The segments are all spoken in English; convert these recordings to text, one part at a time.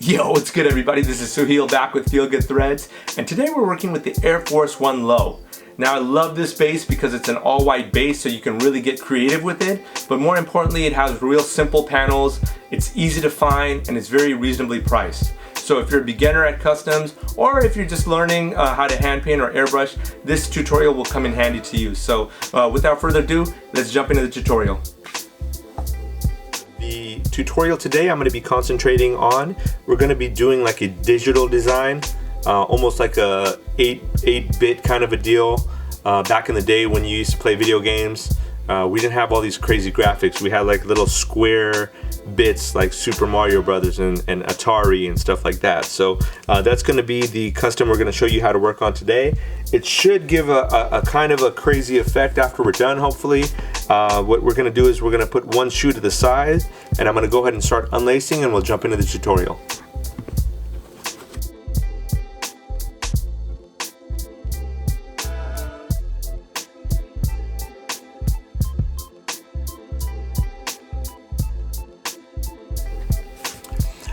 Yo, what's good everybody? This is Suhail back with Feelgood Threads, and today we're working with the Air Force One Low. Now I love this base because it's an all-white base, so you can really get creative with it, but more importantly it has real simple panels, it's easy to find, and it's very reasonably priced. So if you're a beginner at customs, or if you're just learning how to hand paint or airbrush, this tutorial will come in handy to you. So without further ado, let's jump into the tutorial. The tutorial today I'm going to be concentrating on, we're going to be doing like a digital design, almost like a 8-bit kind of a deal. Back in the day when you used to play video games, we didn't have all these crazy graphics. We had like little square bits like Super Mario Brothers and Atari and stuff like that. So that's going to be the custom we're going to show you how to work on today. It should give a kind of a crazy effect after we're done, hopefully. What we're going to do is we're going to put one shoe to the side, and I'm going to go ahead and start unlacing, and we'll jump into the tutorial.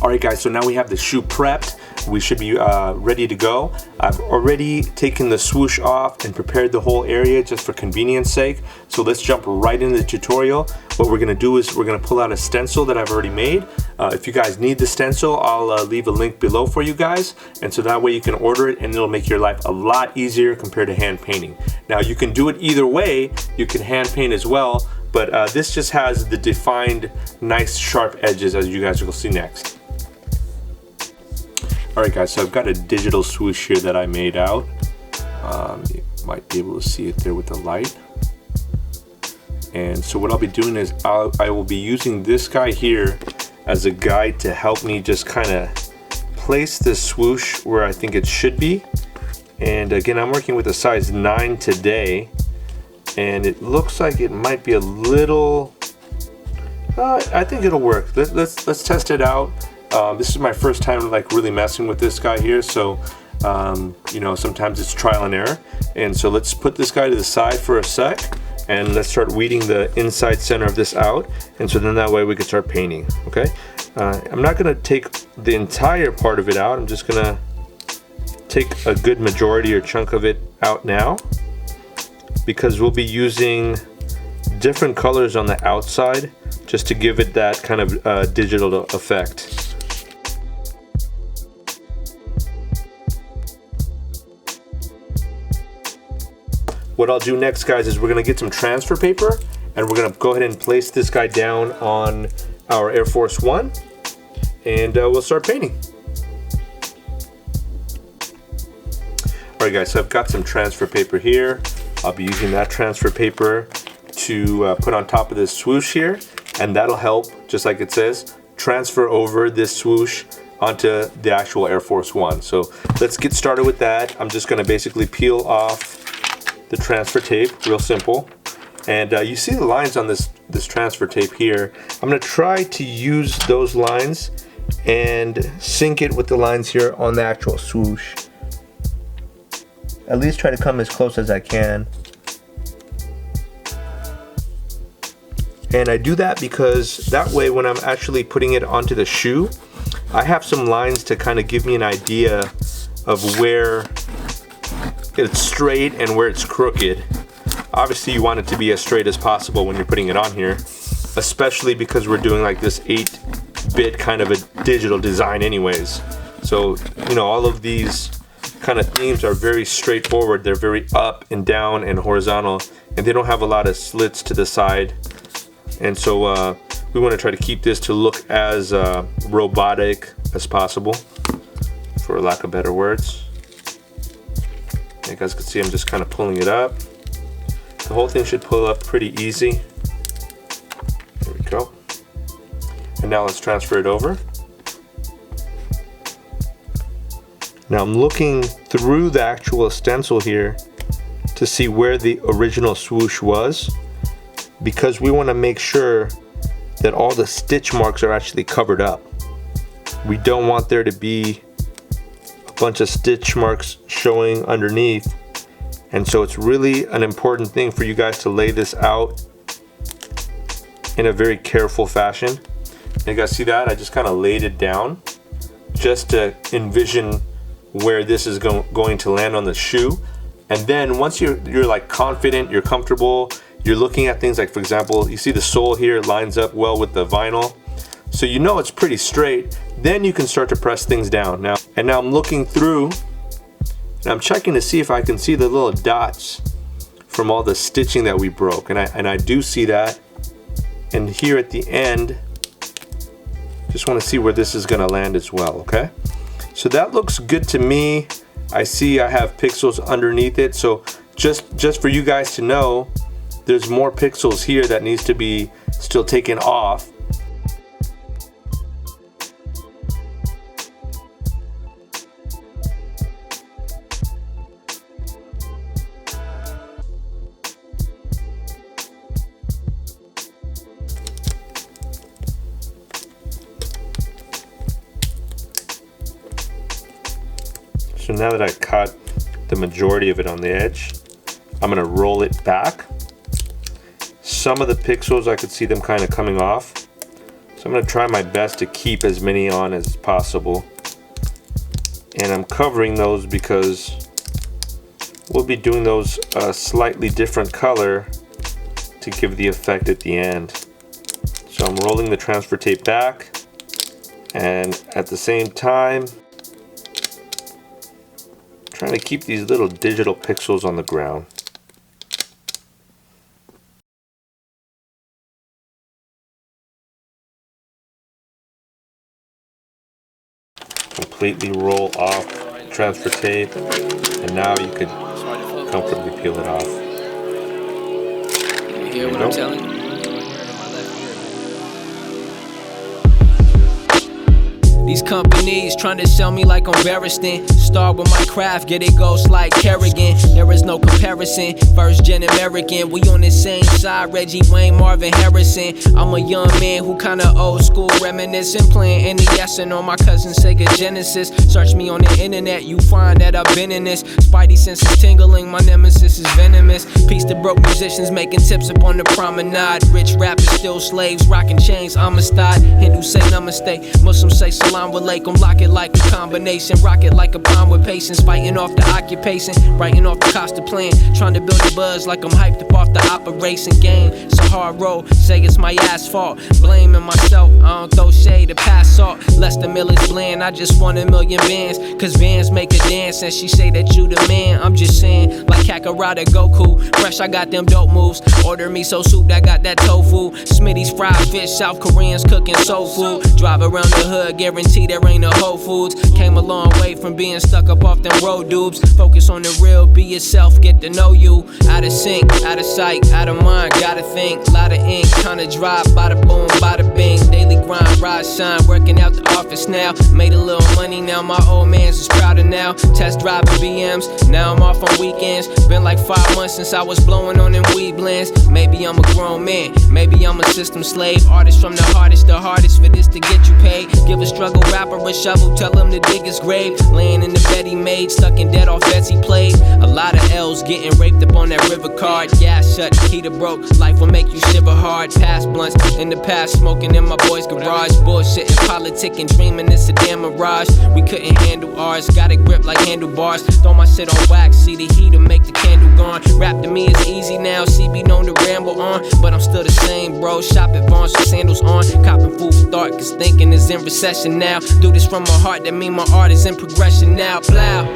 Alright guys, so now we have the shoe prepped. We should be ready to go. I've already taken the swoosh off and prepared the whole area just for convenience sake. So let's jump right into the tutorial. What we're going to do is we're going to pull out a stencil that I've already made. If you guys need the stencil, I'll leave a link below for you guys. And so that way you can order it and it'll make your life a lot easier compared to hand painting. Now you can do it either way. You can hand paint as well, but this just has the defined nice sharp edges as you guys will see next. Alright guys, so I've got a digital swoosh here that I made out. You might be able to see it there with the light. And so what I'll be doing is I will be using this guy here as a guide to help me just kind of place the swoosh where I think it should be. And again, I'm working with a size 9 today, and it looks like it might be a little, I think it'll work. Let's test it out. This is my first time like really messing with this guy here, so you know, sometimes it's trial and error. And so let's put this guy to the side for a sec, and let's start weeding the inside center of this out, and so then that way we can start painting. Okay, I'm not gonna take the entire part of it out. I'm just gonna take a good majority or chunk of it out now, because we'll be using different colors on the outside just to give it that kind of digital effect. What I'll do next, guys, is we're going to get some transfer paper, and we're going to go ahead and place this guy down on our Air Force One, and we'll start painting. Alright guys, so I've got some transfer paper here. I'll be using that transfer paper to put on top of this swoosh here, and that'll help, just like it says, transfer over this swoosh onto the actual Air Force One. So let's get started with that. I'm just going to basically peel off the transfer tape, real simple. And you see the lines on this transfer tape here. I'm going to try to use those lines and sync it with the lines here on the actual swoosh. At least try to come as close as I can. And I do that because that way when I'm actually putting it onto the shoe, I have some lines to kind of give me an idea of where it's straight and where it's crooked. Obviously you want it to be as straight as possible when you're putting it on here, especially because we're doing like this 8-bit kind of a digital design anyways. So, you know, all of these kind of themes are very straightforward. They're very up and down and horizontal, and they don't have a lot of slits to the side. And so we want to try to keep this to look as robotic as possible, for lack of better words. You guys can see I'm just kind of pulling it up. The whole thing should pull up pretty easy. There we go. And now let's transfer it over. Now I'm looking through the actual stencil here to see where the original swoosh was, because we want to make sure that all the stitch marks are actually covered up. We don't want there to be bunch of stitch marks showing underneath, and so it's really an important thing for you guys to lay this out in a very careful fashion. You guys see that? I just kind of laid it down just to envision where this is going to land on the shoe. And then once you're like confident, you're comfortable, you're looking at things like, for example, you see the sole here lines up well with the vinyl, so you know it's pretty straight. Then you can start to press things down. Now I'm looking through and I'm checking to see if I can see the little dots from all the stitching that we broke, and I do see that. And here at the end, just want to see where this is going to land as well. Okay, so that looks good to me. I see I have pixels underneath it, so just for you guys to know, there's more pixels here that needs to be still taken off. So now that I cut the majority of it on the edge, I'm gonna roll it back. Some of the pixels, I could see them kind of coming off. So I'm gonna try my best to keep as many on as possible. And I'm covering those because we'll be doing those a slightly different color to give the effect at the end. So I'm rolling the transfer tape back, and at the same time, trying to keep these little digital pixels on the ground. Completely roll off transfer tape, and now you could comfortably peel it off. You hear what I'm telling you? These companies trying to sell me like I'm Barristan. Start with my craft, get it ghost like Kerrigan. There is no comparison, first gen American. We on the same side, Reggie Wayne, Marvin Harrison. I'm a young man who kinda old school, reminiscing, playing NES and on my cousin's Sega Genesis. Search me on the internet, you find that I've been in this. Spidey senses tingling, my nemesis is venomous. Peace to broke musicians making tips up on the promenade. Rich rappers still slaves, rocking chains, Amistad. Hindus say namaste, Muslims say salam alaikum. Lock it like a combination, rock it like a bomb with patience. Fighting off the occupation, writing off the cost of plan. Trying to build a buzz like I'm hyped up off the operation game. It's a hard road, say it's my asphalt. Blaming myself, I don't throw shade or pass salt. Less than mill is bland, I just want a million bands. Cause Vans make a dance and she say that you the man. I'm just saying, like Kakarot or Goku. Fresh, I got them dope moves. Order miso soup that got that tofu. Smitty's fried fish, South Koreans cooking soul food. Drive around the hood, guarantee there ain't no Whole Foods. Came a long way from being stuck up off them road dupes. Focus on the real, be yourself, get to know you. Out of sync, out of sight, out of mind, gotta think. Lot of ink, kinda dry, bada boom, bada bing. Daily grind, rise, shine, working out the office now. Made a little money now, my old man's is prouder now. Test driving BMs, now I'm off on weekends. Been like 5 months since I was blowing on them weed blends. Maybe I'm a grown man, maybe I'm a system slave. Artist from the hardest for this to get you paid. Give a struggle rapper a shovel, tell him to dig his grave. Laying in the bed he made, stuck in dead off bets he played. A lot of L's, getting raped up on that river card. Gas shut, heater broke, life will make you shiver hard. Past blunts, in the past smoking in my boy's garage. Bullshitting, politicking, dreaming it's a damn mirage. We couldn't handle ours, got a grip like handlebars. Throw my shit on wax, see the heater make the candle gone. Rap to me is easy now, CB known to ramble on. But I'm still the same bro, shop at Vaughn's with sandals on. Copping food for thought, cause thinking is in recession now. Do this from my heart, that mean my art is in progression now. Plow.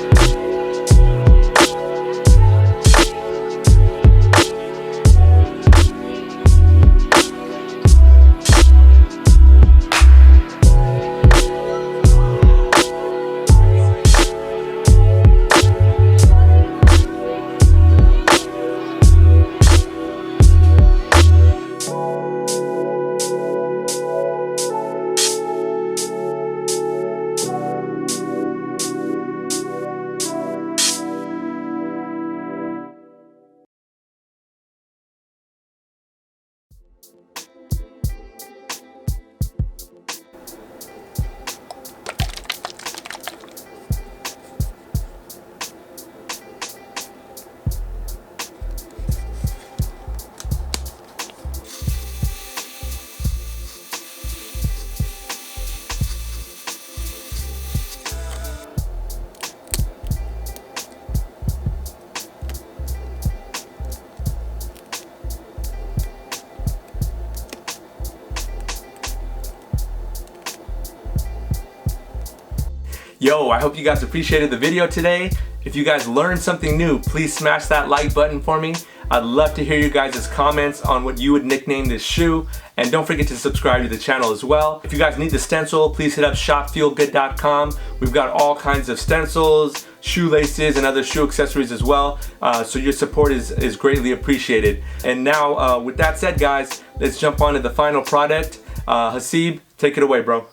Yo, I hope you guys appreciated the video today. If you guys learned something new, please smash that like button for me. I'd love to hear you guys' comments on what you would nickname this shoe. And don't forget to subscribe to the channel as well. If you guys need the stencil, please hit up shopfeelgood.com. We've got all kinds of stencils, shoelaces, and other shoe accessories as well. So your support is greatly appreciated. And now, with that said, guys, let's jump on to the final product. Haseeb, take it away, bro.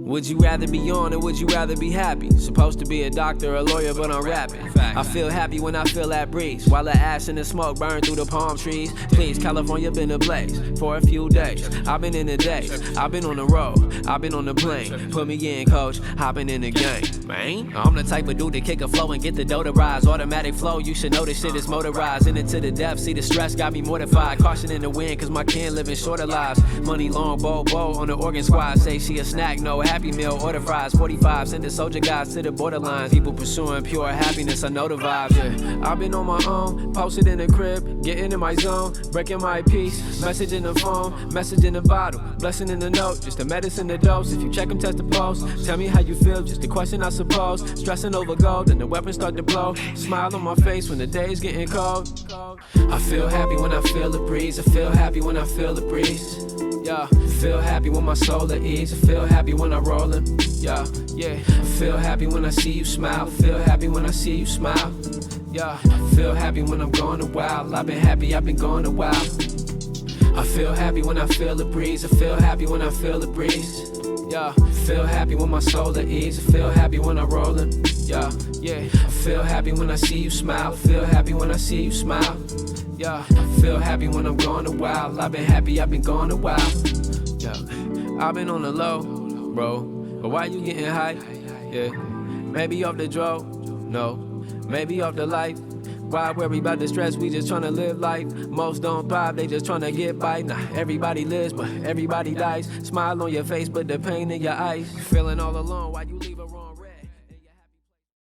Would you rather be on or would you rather be happy? Supposed to be a doctor or a lawyer, but I'm rapping. I feel happy when I feel that breeze, while the ash and the smoke burn through the palm trees. Please, California been ablaze for a few days. I've been in the days, I've been on the road, I've been on the plane. Put me in, coach, hopping in the game, man. I'm the type of dude to kick a flow and get the dough to rise. Automatic flow, you should know this shit is motorized. In it to the depth, see the stress got me mortified. Caution in the wind, cause my kin living shorter lives. Money long, bow on the organ squad. Say she a snack, no happy meal, order fries, 45, send the soldier guys to the borderlines. People pursuing pure happiness, I know the vibes, yeah. I've been on my own, posted in the crib, getting in my zone, breaking my peace, message in the phone, message in the bottle, blessing in the note, just the medicine, the dose. If you check them, test the pulse, tell me how you feel, just a question I suppose. Stressing over gold, then the weapons start to blow. Smile on my face when the day's getting cold. I feel happy when I feel the breeze, I feel happy when I feel the breeze. Yeah, feel happy when my soul at ease. I feel happy when I'm rolling. Yeah. I feel happy when I see you smile. Feel happy when I see you smile. Yeah, I feel happy when I'm going a while. I've been happy, I've been going a while. I feel happy when I feel the breeze. I feel happy when I feel the breeze. Yeah, feel happy when my soul at ease. I feel happy when I'm rolling. Yeah. I feel happy when I see you smile. Feel happy when I see you smile. Yeah, I feel happy when I'm going a while. I've been happy, I've been going a while. Yeah, I've been on the low, bro. But why you getting high? Yeah, maybe off the drug, no, maybe off the life. Why worry about the stress? We just tryna live life. Most don't thrive, they just tryna get by. Nah, everybody lives, but everybody dies. Smile on your face, but the pain in your eyes. Feeling all alone, why you leave a wrong?